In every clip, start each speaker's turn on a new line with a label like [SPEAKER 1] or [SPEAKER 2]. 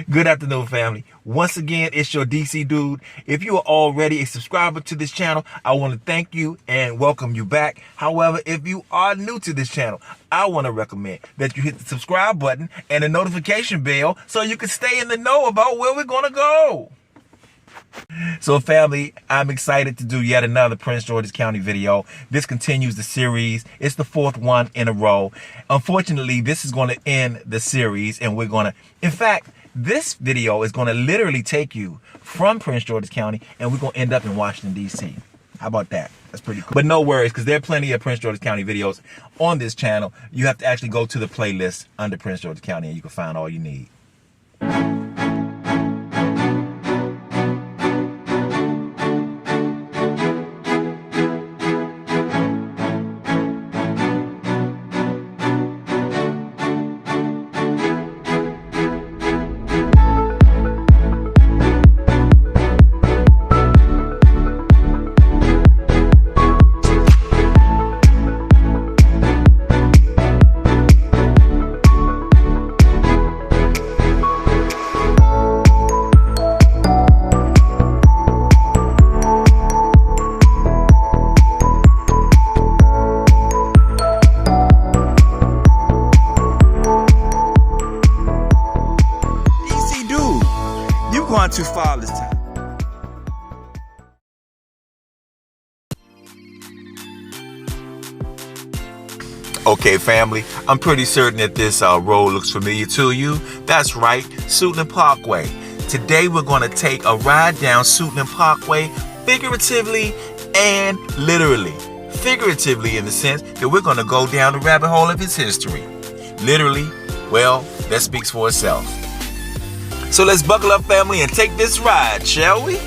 [SPEAKER 1] Good afternoon, family. Once again, it's your DC dude. If you are already a subscriber to this channel, I want to thank you and welcome you back. However, if you are new to this channel, I want to recommend that you hit the subscribe button and the notification bell so you can stay in the know about where we're going to go. So family, I'm excited to do yet another Prince George's County video. This continues the series. It's the fourth one in a row. Unfortunately, this is going to end the series and we're going to, in fact, this video is going to literally take you from Prince George's County and we're going to end up in Washington, D.C. How about that? That's pretty cool. But no worries, because there are plenty of Prince George's County videos on this channel. You have to actually go to the playlist under Prince George's County and you can find all you need. Gone too far this time. Okay, family, I'm pretty certain that this road looks familiar to you. That's right, Suitland Parkway. Today we're going to take a ride down Suitland Parkway, figuratively and literally. Figuratively in the sense that we're going to go down the rabbit hole of its history. Literally, well, that speaks for itself. So let's buckle up, family, and take this ride, shall we?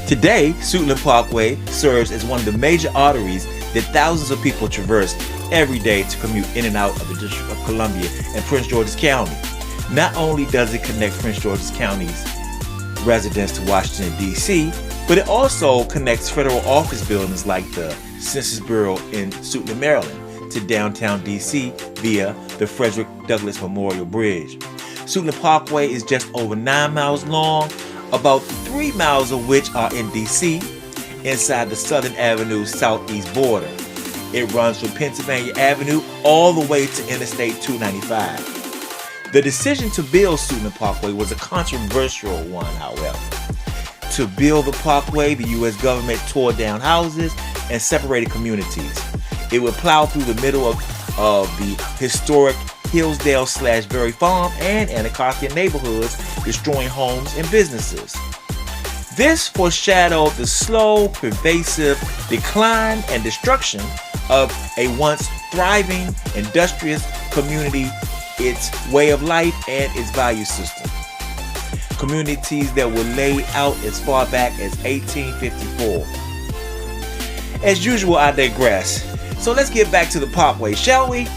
[SPEAKER 1] Today, Suitland Parkway serves as one of the major arteries that thousands of people traverse every day to commute in and out of the District of Columbia and Prince George's County. Not only does it connect Prince George's County's residents to Washington, D.C., but it also connects federal office buildings like the Census Bureau in Suitland, Maryland, to downtown D.C. via the Frederick Douglass Memorial Bridge. Suitland Parkway is just over 9 miles long, about 3 miles of which are in D.C., inside the Southern Avenue southeast border. It runs from Pennsylvania Avenue all the way to Interstate 295. The decision to build Suitland Parkway was a controversial one, however. To build the parkway, the U.S. government tore down houses and separated communities. It would plow through the middle of the historic Hillsdale/Berry Farm and Anacostia neighborhoods, destroying homes and businesses. This foreshadowed the slow, pervasive decline and destruction of a once thriving, industrious community, its way of life, and its value system. Communities that were laid out as far back as 1854. As usual, I digress. So let's get back to the parkway, shall we?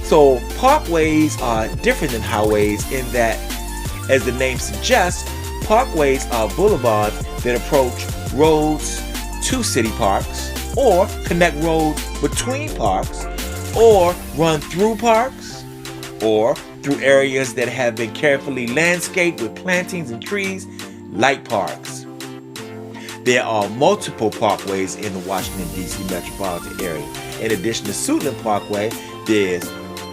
[SPEAKER 1] So parkways are different than highways in that, as the name suggests, parkways are boulevards that approach roads to city parks, or connect roads between parks, or run through parks, or through areas that have been carefully landscaped with plantings and trees, like parks. There are multiple parkways in the Washington, D.C. metropolitan area. In addition to Suitland Parkway, there's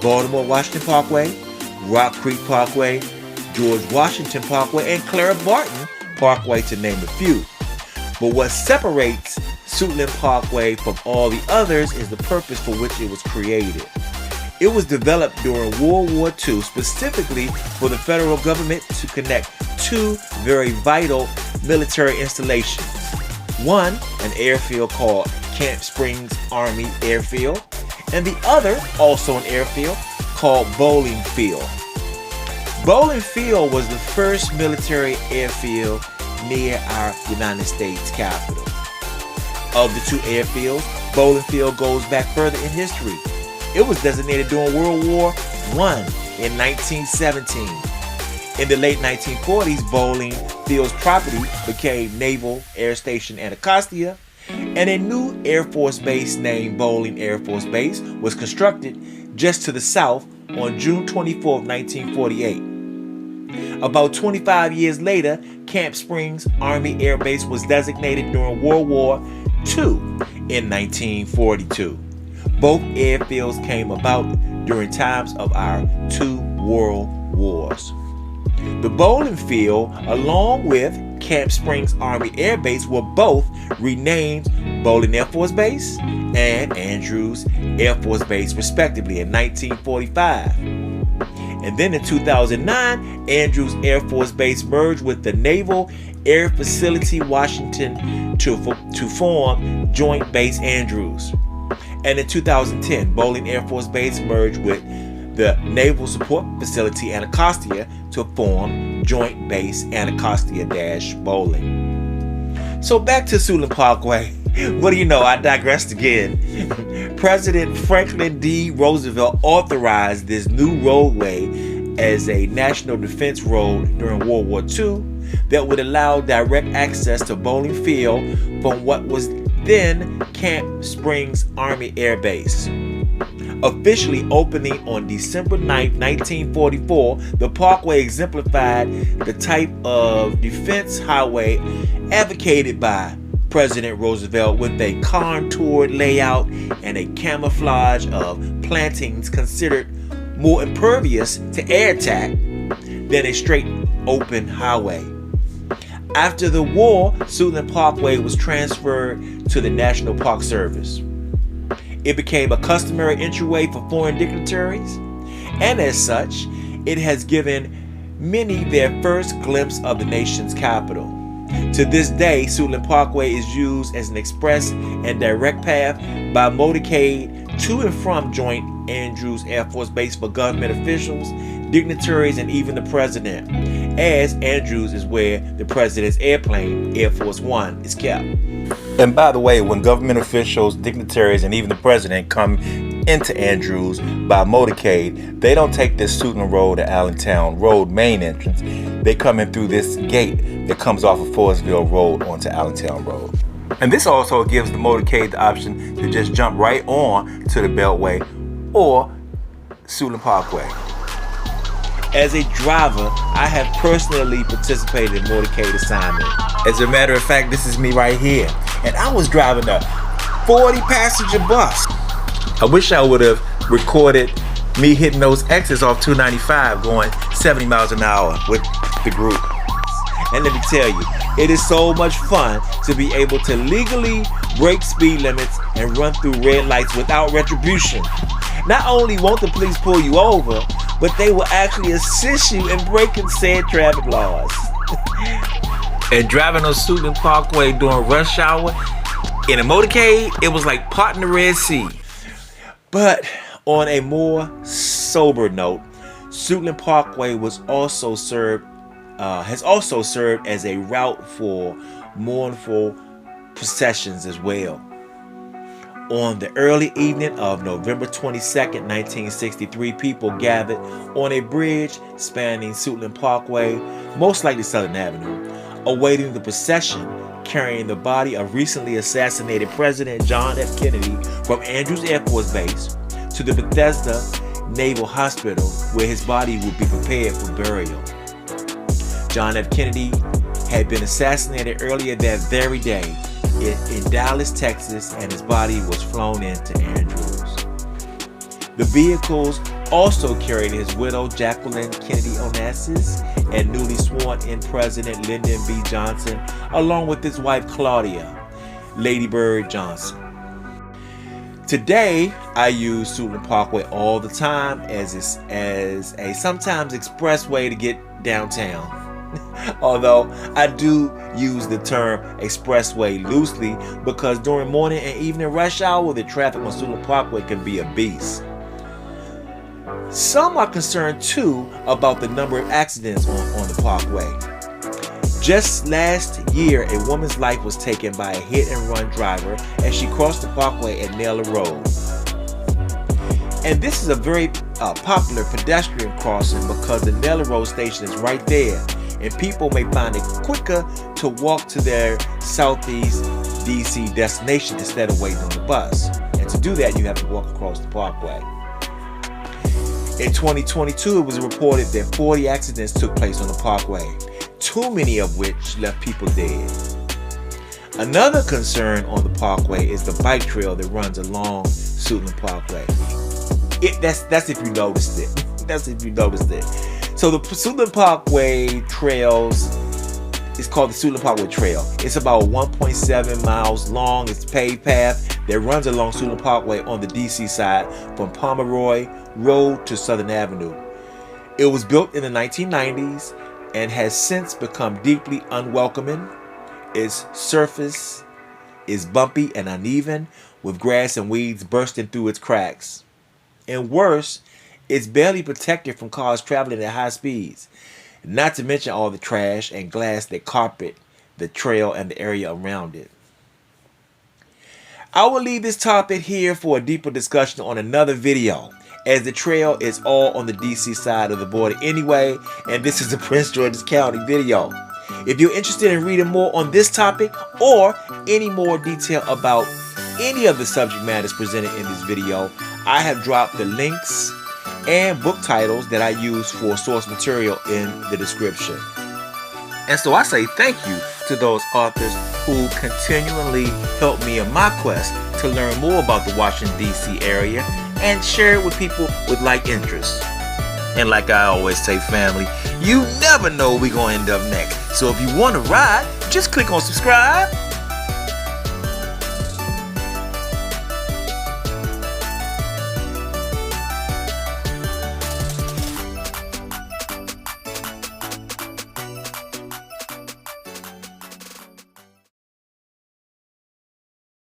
[SPEAKER 1] Baltimore-Washington Parkway, Rock Creek Parkway, George Washington Parkway, and Clara Barton Parkway, to name a few. But what separates Suitland Parkway from all the others is the purpose for which it was created. It was developed during World War II specifically for the federal government to connect two very vital military installations. One, an airfield called Camp Springs Army Airfield, and the other, also an airfield, called Bowling Field. Bowling Field was the first military airfield near our United States capital. Of the two airfields, Bowling Field goes back further in history. It was designated during World War I in 1917. In the late 1940s, Bowling Field's property became Naval Air Station Anacostia, and a new Air Force base named Bowling Air Force Base was constructed just to the south on June 24, 1948. About 25 years later, Camp Springs Army Air Base was designated during World War II in 1942. Both airfields came about during times of our two world wars. The bowling field, along with Camp Springs Army Air Base, were both renamed Bowling Air Force Base and Andrews Air Force Base, respectively, in 1945. And then in 2009, Andrews Air Force Base merged with the Naval Air Facility Washington to form Joint Base Andrews. And in 2010, Bowling Air Force Base merged with the Naval Support Facility Anacostia to form Joint Base Anacostia-Bowling. So back to Suitland Parkway. What do you know? I digressed again. President Franklin D. Roosevelt authorized this new roadway as a national defense road during World War II that would allow direct access to Bowling Field from what was then Camp Springs Army Air Base. Officially opening on December 9, 1944, the parkway exemplified the type of defense highway advocated by President Roosevelt, with a contoured layout and a camouflage of plantings considered more impervious to air attack than a straight open highway. After the war, Suitland Parkway was transferred to the National Park Service. It became a customary entryway for foreign dignitaries, and as such, it has given many their first glimpse of the nation's capital. To this day, Suitland Parkway is used as an express and direct path by motorcade to and from Joint Andrews Air Force Base for government officials, dignitaries, and even the president, as Andrews is where the president's airplane, Air Force One, is kept. And by the way, when government officials, dignitaries, and even the president come into Andrews by motorcade, they don't take this Suitland Road to Allentown Road main entrance. They come in through this gate that comes off of Forestville Road onto Allentown Road. And this also gives the motorcade the option to just jump right on to the Beltway or Suitland Parkway. As a driver, I have personally participated in motorcade assignment. As a matter of fact, this is me right here. And I was driving a 40-passenger bus. I wish I would have recorded me hitting those exits off 295 going 70 miles an hour with the group. And let me tell you, it is so much fun to be able to legally break speed limits and run through red lights without retribution. Not only won't the police pull you over, but they will actually assist you in breaking said traffic laws. And driving on Suitland Parkway during rush hour in a motorcade, it was like parting the Red Sea. But on a more sober note, Suitland Parkway has also served as a route for mournful processions as well. On the early evening of November 22nd, 1963, people gathered on a bridge spanning Suitland Parkway, most likely Southern Avenue, awaiting the procession carrying the body of recently assassinated President John F. Kennedy from Andrews Air Force Base to the Bethesda Naval Hospital, where his body would be prepared for burial. John F. Kennedy had been assassinated earlier that very day in Dallas, Texas, and his body was flown into Andrews. The vehicles also carried his widow, Jacqueline Kennedy Onassis, and newly sworn-in President Lyndon B. Johnson, along with his wife, Claudia Lady Bird Johnson. Today, I use Suitland Parkway all the time as a sometimes expressway to get downtown. Although I do use the term expressway loosely because during morning and evening rush hour, the traffic on Suitland Parkway can be a beast. Some are concerned too about the number of accidents on the parkway. Just last year, a woman's life was taken by a hit-and-run driver as she crossed the parkway at Naylor Road. And this is a very popular pedestrian crossing because the Naylor Road station is right there, and people may find it quicker to walk to their Southeast DC destination instead of waiting on the bus. And to do that, you have to walk across the parkway. In 2022, it was reported that 40 accidents took place on the parkway, too many of which left people dead. Another concern on the parkway is the bike trail that runs along Suitland Parkway. That's if you noticed it. That's if you noticed it. So the Suitland Parkway Trails is called the Suitland Parkway Trail. It's about 1.7 miles long. It's a paved path that runs along Suitland Parkway on the DC side from Pomeroy Road to Southern Avenue. It was built in the 1990s and has since become deeply unwelcoming. Its surface is bumpy and uneven, with grass and weeds bursting through its cracks. And worse, it's barely protected from cars traveling at high speeds, not to mention all the trash and glass that carpet the trail and the area around it. I will leave this topic here for a deeper discussion on another video, as the trail is all on the DC side of the border anyway, and this is a Prince George's County video. If you're interested in reading more on this topic or any more detail about any of the subject matters presented in this video, I have dropped the links and book titles that I use for source material in the description. And so I say thank you to those authors who continually help me in my quest to learn more about the Washington, D.C. area and share it with people with like interests. And like I always say, family, you never know where we're going to end up next. So if you want to ride, just click on subscribe